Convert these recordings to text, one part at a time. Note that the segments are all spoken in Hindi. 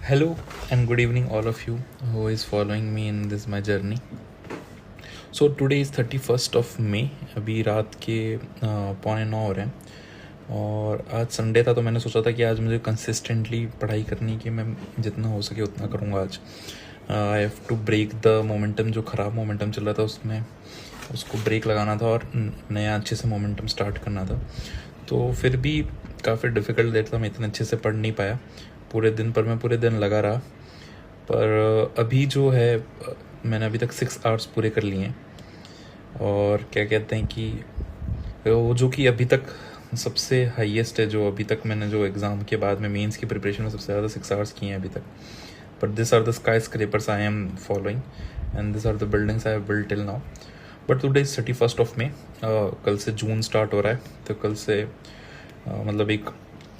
Hello and good evening, all of you who is following me in this my journey. So today is 31st of May. अभी रात के 8:45 हो रहे हैं और आज संडे था तो मैंने सोचा था कि आज मुझे कंसिस्टेंटली पढ़ाई करनी कि मैं जितना हो सके उतना करूँगा आज. I have to break the momentum. जो ख़राब मोमेंटम चल रहा था उसमें उसको ब्रेक लगाना था और नया अच्छे से मोमेंटम स्टार्ट करना था. तो फिर भी काफ़ी डिफ़िकल्ट डेट था, मैं इतने अच्छे से पढ़ नहीं पाया पूरे दिन, पर मैं पूरे दिन लगा रहा. पर अभी जो है मैंने अभी तक 6 आवर्स पूरे कर लिए हैं और क्या कहते हैं कि वो जो कि अभी तक सबसे हाईएस्ट है, जो अभी तक मैंने जो एग्ज़ाम के बाद में मेंस की प्रिपरेशन में सबसे ज़्यादा 6 आवर्स किए हैं अभी तक. But this are the skyscrapers I am following and this are the buildings I have built till now. But today is 31st of May. कल से जून स्टार्ट हो रहा है, तो कल से मतलब एक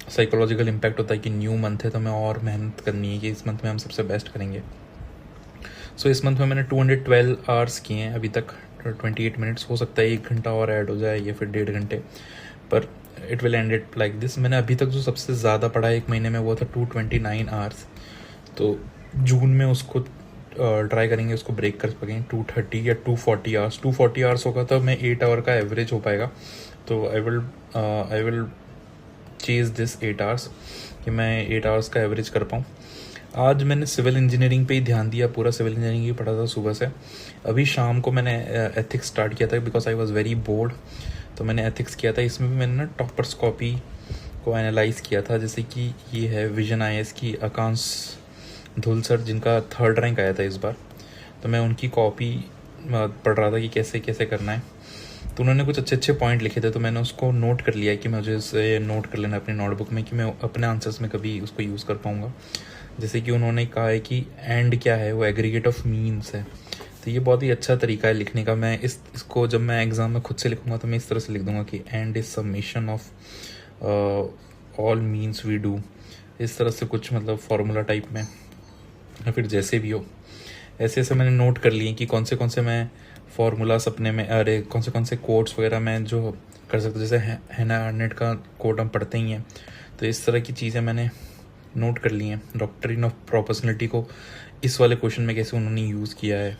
साइकोलॉजिकल इम्पैक्ट होता है कि न्यू मंथ है तो हमें और मेहनत करनी है कि इस मंथ में हम सबसे बेस्ट करेंगे. सो इस मंथ में मैंने 212 आवर्स किए हैं अभी तक. 28 मिनट्स, हो सकता है 1 घंटा और ऐड हो जाए या फिर 1.5 घंटे, पर it will and it like this. मैंने अभी तक जो सबसे ज़्यादा पढ़ा एक महीने में वो था 229 आवर्स. तो जून में उसको ट्राई करेंगे, उसको ब्रेक कर सकेंगे 230 या 240 आवर्स. 240 आवर्स होगा तो मैं 8 आवर का एवरेज हो पाएगा. तो I will chase this 8 hours कि मैं 8 आवर्स का एवरेज कर पाऊँ. आज मैंने सिविल इंजीनियरिंग पे ही ध्यान दिया, पूरा सिविल इंजीनियरिंग ही पढ़ा था सुबह से. अभी शाम को मैंने एथिक्स स्टार्ट किया था because I was very bored. तो मैंने एथिक्स किया था. इसमें भी मैंने ना टॉपर्स कॉपी को एनालाइज किया था, जैसे कि ये है विजन आईएएस की आकांश धुल सर, जिनका 3rd रैंक आया था इस बार. तो मैं उनकी कॉपी पढ़ रहा था कि कैसे कैसे करना है. तो उन्होंने कुछ अच्छे अच्छे पॉइंट लिखे थे, तो मैंने उसको नोट कर लिया कि मुझे इसे नोट कर लेना अपनी नोटबुक में कि मैं अपने आंसर्स में कभी उसको यूज़ कर पाऊँगा. जैसे कि उन्होंने कहा है कि एंड क्या है, वो एग्रीगेट ऑफ मीन्स है. तो ये बहुत ही अच्छा तरीका है लिखने का. मैं इसको जब मैं एग्ज़ाम में खुद से लिखूँगा तो मैं इस तरह से लिख दूँगा कि end is summation of all means we do. इस तरह से कुछ मतलब फार्मूला टाइप में, या फिर जैसे भी हो ऐसे ऐसे मैंने नोट कर लिए कि कौन से मैं फार्मूलास अपने में, अरे कौन से कोड्स वगैरह मैं जो कर सकता हूँ. जैसे हैना आर्नेट का कोड हम पढ़ते ही हैं, तो इस तरह की चीज़ें मैंने नोट कर ली हैं. डॉक्ट्रिन ऑफ प्रोपोर्शनलिटी को इस वाले क्वेश्चन में कैसे उन्होंने यूज़ किया है.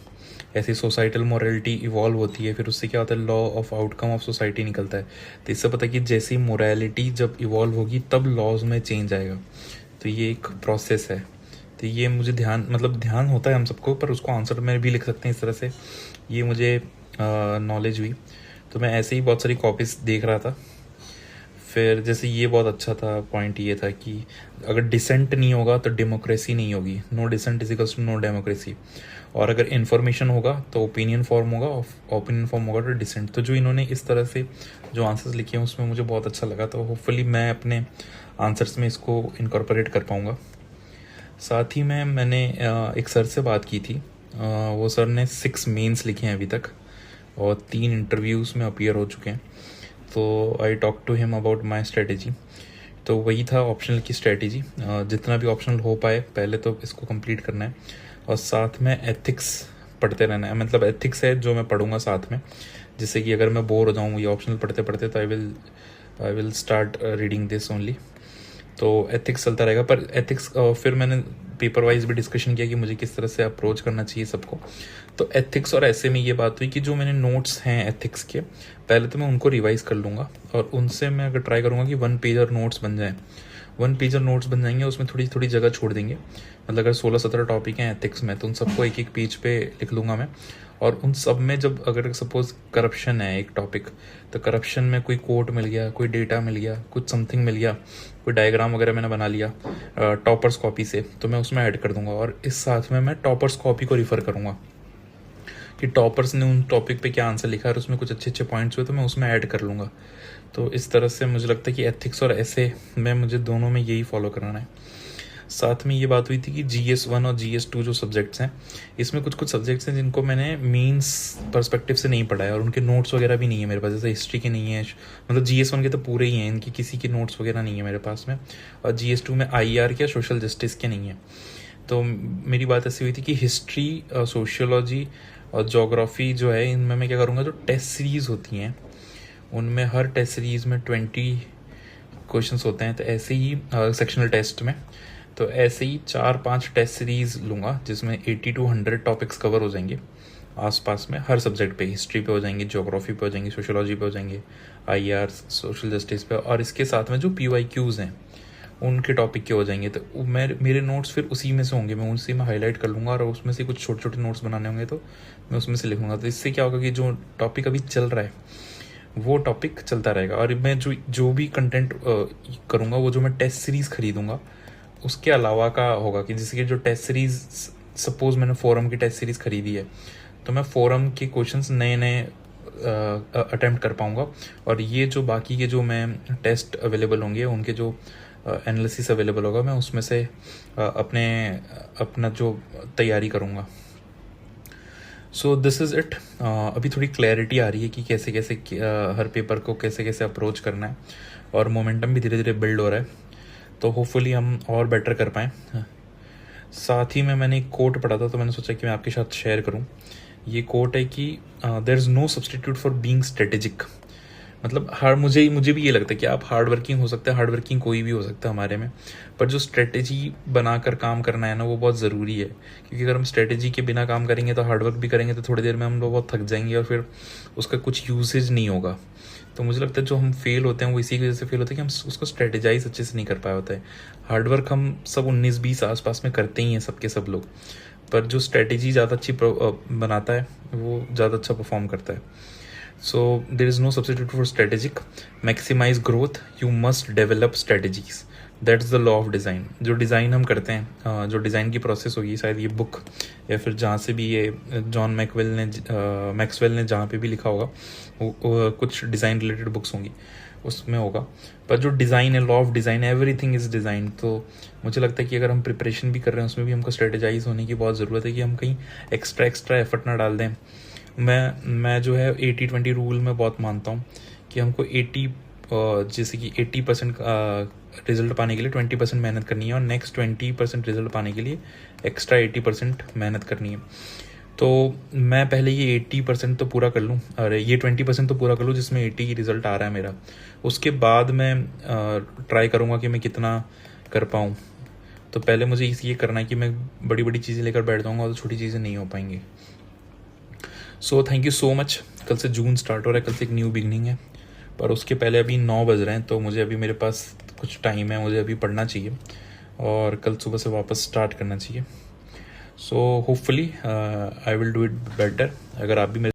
ऐसी सोसाइटल मोरालिटी इवॉल्व होती है, फिर उससे क्या होता है, law of outcome of society निकलता है. तो इससे पता है कि जैसी मोरालिटी जब इवॉल्व होगी तब लॉज में चेंज आएगा. तो ये एक प्रोसेस है. तो ये मुझे ध्यान होता है हम सबको, पर उसको आंसर में भी लिख सकते हैं इस तरह से. ये मुझे नॉलेज हुई. तो मैं ऐसे ही बहुत सारी कॉपीज़ देख रहा था. फिर जैसे ये बहुत अच्छा था, पॉइंट ये था कि अगर डिसेंट नहीं होगा तो डेमोक्रेसी नहीं होगी. No dissent is equals to no democracy. और अगर इन्फॉर्मेशन होगा तो ओपिनियन फॉर्म होगा, ओपिनियन फॉर्म होगा तो डिसेंट. तो जो इन्होंने इस तरह से जो आंसर्स लिखे हैं उसमें मुझे बहुत अच्छा लगा. तो होपफुली मैं अपने आंसर्स में इसको इनकॉर्पोरेट कर पाऊँगा. साथ ही में मैंने एक सर से बात की थी. वो सर ने 6 मेंस लिखे हैं अभी तक और 3 इंटरव्यूज़ में अपीयर हो चुके हैं. तो I talk to him about my strategy. तो वही था ऑप्शनल की स्ट्रेटेजी. जितना भी ऑप्शनल हो पाए पहले तो इसको कंप्लीट करना है, और साथ में एथिक्स पढ़ते रहना है. मतलब एथिक्स है जो मैं पढ़ूंगा साथ में, जिससे कि अगर मैं बोर हो जाऊँ ये ऑप्शनल पढ़ते पढ़ते तो I will start reading this only. तो एथिक्स चलता रहेगा. पर एथिक्स फिर मैंने पेपर वाइज भी डिस्कशन किया कि मुझे किस तरह से अप्रोच करना चाहिए सबको. तो एथिक्स और ऐसे में ये बात हुई कि जो मैंने नोट्स हैं एथिक्स के, पहले तो मैं उनको रिवाइज कर लूँगा और उनसे मैं अगर ट्राई करूँगा कि 1 पेजर नोट्स बन जाए. 1 पेजर नोट्स बन जाएंगे, उसमें थोड़ी थोड़ी जगह छोड़ देंगे. मतलब अगर 16-17 टॉपिक हैं एथिक्स में तो उन सबको एक पेज पे लिख लूँगा मैं. और उन सब में जब अगर सपोज करप्शन है एक टॉपिक, तो करप्शन में कोई कोट मिल गया, कोई डेटा मिल गया, कुछ समथिंग मिल गया, कोई डायग्राम वगैरह मैंने बना लिया टॉपर्स कॉपी से, तो मैं उसमें ऐड कर दूंगा. और इस साथ में मैं टॉपर्स कॉपी को रिफ़र करूँगा कि टॉपर्स ने उन टॉपिक पे क्या आंसर लिखा है और उसमें कुछ अच्छे अच्छे पॉइंट्स हुए तो मैं उसमें ऐड कर लूँगा. तो इस तरह से मुझे लगता है कि एथिक्स और ऐसे में मुझे दोनों में यही फॉलो कराना है. साथ में ये बात हुई थी कि GS1 और GS2 जो सब्जेक्ट्स हैं, इसमें कुछ सब्जेक्ट्स हैं जिनको मैंने मीन्स पर्सपेक्टिव से नहीं पढ़ा है और उनके नोट्स वगैरह भी नहीं है मेरे पास. जैसे हिस्ट्री के नहीं है, मतलब GS1 के तो पूरे ही हैं, इनकी किसी के नोट्स वगैरह नहीं है मेरे पास में. और GS2 में IR के, सोशल जस्टिस के नहीं है. तो मेरी बात ऐसी हुई थी कि हिस्ट्री, सोशियोलॉजी और जोग्राफ़ी जो है, इनमें मैं क्या करूँगा, जो टेस्ट सीरीज़ होती हैं उनमें हर टेस्ट सीरीज़ में 20 क्वेश्चंस होते हैं. तो ऐसे ही सेक्शनल टेस्ट में तो ऐसे ही 4-5 टेस्ट सीरीज़ लूँगा जिसमें 80 to 100 टॉपिक्स कवर हो जाएंगे आसपास में, हर सब्जेक्ट पे। हिस्ट्री पे हो जाएंगे, ज्योग्राफी पे हो जाएंगे, सोशोलॉजी पे हो जाएंगे, IR, सोशल जस्टिस पे, और इसके साथ में जो PYQs हैं उनके टॉपिक के हो जाएंगे। तो मेरे नोट्स फिर उसी में से होंगे, मैं उसी में हाईलाइट कर लूँगा, और उसमें से कुछ छोटे छोटे नोट्स बनाने होंगे तो मैं उसमें से लिखूँगा। तो इससे क्या होगा कि जो टॉपिक अभी चल रहा है वो टॉपिक चलता रहेगा, और मैं जो भी कंटेंट करूँगा, वो जो मैं टेस्ट सीरीज़ खरीदूँगा उसके अलावा का होगा। कि जैसे कि जो टेस्ट सीरीज़, सपोज मैंने फोरम की टेस्ट सीरीज़ खरीदी है, तो मैं फोरम के क्वेश्चंस नए नए अटेम्प्ट कर पाऊँगा, और ये जो बाकी के जो मैं टेस्ट अवेलेबल होंगे उनके जो एनालिसिस अवेलेबल होगा, मैं उसमें से अपना जो तैयारी करूँगा। So this is it. अभी थोड़ी क्लैरिटी आ रही है कि कैसे कैसे हर पेपर को कैसे कैसे अप्रोच करना है, और मोमेंटम भी धीरे धीरे बिल्ड हो रहा है, तो होपफुली हम और बेटर कर पाएँ। साथ ही में मैंने एक कोट पढ़ा था, तो मैंने सोचा कि मैं आपके साथ शेयर करूं। ये कोट है कि there is no substitute for being strategic. मतलब मुझे भी ये लगता है कि आप हार्ड वर्किंग हो सकते हैं, हार्ड वर्किंग कोई भी हो सकता है हमारे में, पर जो स्ट्रेटेजी बनाकर काम करना है ना, वो बहुत ज़रूरी है। क्योंकि अगर हम स्ट्रेटेजी के बिना काम करेंगे तो हार्ड वर्क भी करेंगे तो थोड़ी देर में हम लोग बहुत थक जाएंगे, और फिर उसका कुछ यूसेज नहीं होगा। तो मुझे लगता है जो हम फेल होते हैं वो इसी की वजह से फेल होते हैं कि हम उसको स्ट्रेटेजाइज अच्छे से नहीं कर पाए होते हैं। हार्ड वर्क हम सब 19-20 आसपास में करते ही हैं, सबके सब लोग, पर जो स्ट्रेटेजी ज़्यादा अच्छी बनाता है वो ज़्यादा अच्छा परफॉर्म करता है। So there is no substitute for strategic. Maximise growth, you must develop strategies, that's the law of design. जो डिज़ाइन हम करते हैं, जो डिज़ाइन की प्रोसेस होगी, शायद ये बुक या फिर जहाँ से भी ये जॉन मैक्सवेल ने जहाँ पे भी लिखा होगा, वो कुछ डिज़ाइन रिलेटेड बुक्स होंगी, उसमें होगा। पर जो डिज़ाइन है, law of design, everything is design. तो मुझे लगता है कि अगर हम प्रिपरेशन भी कर रहे हैं उसमें भी हमको स्ट्रेटेजाइज होने की बहुत ज़रूरत है, कि हम कहीं एक्स्ट्रा एफर्ट ना डाल दें। मैं जो है 80-20 रूल में बहुत मानता हूँ कि हमको जैसे कि 80% रिजल्ट पाने के लिए 20% मेहनत करनी है, और नेक्स्ट 20% रिजल्ट पाने के लिए एक्स्ट्रा 80% मेहनत करनी है। तो मैं पहले ये 80% तो पूरा कर लूँ, अरे ये 20% तो पूरा कर लूँ जिसमें 80 की रिज़ल्ट आ रहा है मेरा। उसके बाद मैं ट्राई करूँगा कि मैं कितना कर पाऊँ। तो पहले मुझे ये करना है कि मैं बड़ी बड़ी चीज़ें लेकर बैठ जाऊँगा, तो छोटी चीज़ें नहीं हो पाएंगी। So thank you so much. कल से जून स्टार्ट हो रहा है, कल से एक न्यू बिगनिंग है, पर उसके पहले अभी 9 बज रहे हैं, तो मुझे अभी मेरे पास कुछ टाइम है, मुझे अभी पढ़ना चाहिए और कल सुबह से वापस स्टार्ट करना चाहिए। So hopefully I will do it better. अगर आप भी